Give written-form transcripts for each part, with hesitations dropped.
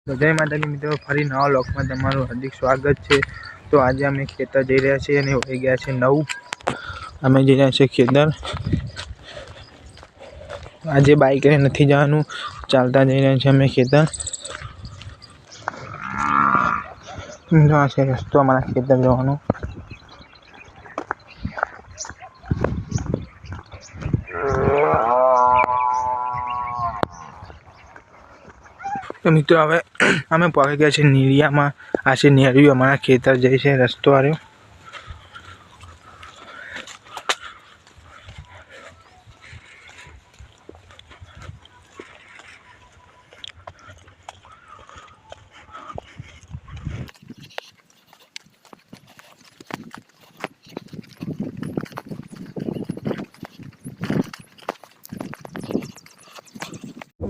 તો જય માતાજી મિત્રો, ફરી નવા લોકમાં તમારું હાર્દિક સ્વાગત છે। તો આજે અમે ખેતર જઈ રહ્યા છીએ અને વહી ગયા છે 9। અમે જઈ રહ્યા છીએ ખેતર। આજે બાઇક લઈને નથી જવાનું, ચાલતા જઈ રહ્યા છીએ અમે ખેતર। આ છે રસ્તો અમારા ખેતર જવાનો। तो मित्रों हवे अमे पहुंची गया छे नीरिया में। आ छे नीरियो अमरा खेतर जाए छे रस्तो आ रह्यो।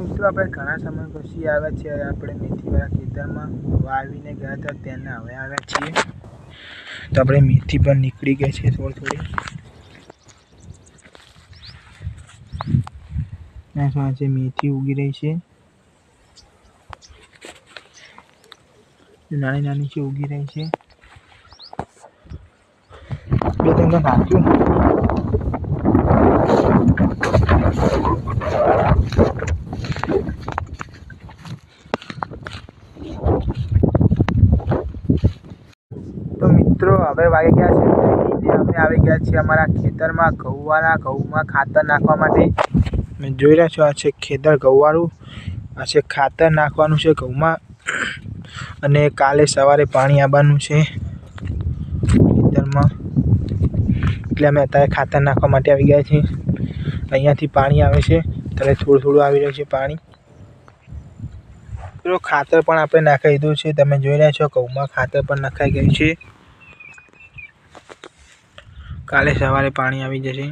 मित्रों अपने घना समय पछी आव्या छे अपने मेथीवाळा खेतरमां। वावीने गया था त्याने हवे आव्या छीए। तो अपने मेथी पर निकली गई छे थोड़ी थोड़ी। मेथी उगी रही है, नानी नानी से उगी रही है। तो मित्रों हवे वागी गया छे अमे आवी गया छे अमारा खेतरमां घऊवाळा। घऊमां खातर नाखवा माटे मैं जोई रह्या छो। आ छे खेतर घऊवाळुं। आ छे खातर नाखवानुं छे घऊमां अने काले सवारे पाणी आववानुं छे खेतरमां, એટલે અમે અત્યારે ખાતર નાખવા માટે આવી ગયા છીએ। અહીંયાથી પાણી આવે છે, ત્યારે થોડું થોડું આવી રહ્યું છે પાણી। તો ખાતર પણ આપણે નાખી દીધું છે। તમે જોઈ રહ્યા છો ઘઉંમાં ખાતર પણ નખાઈ ગયું છે। કાલે સવારે પાણી આવી જશે।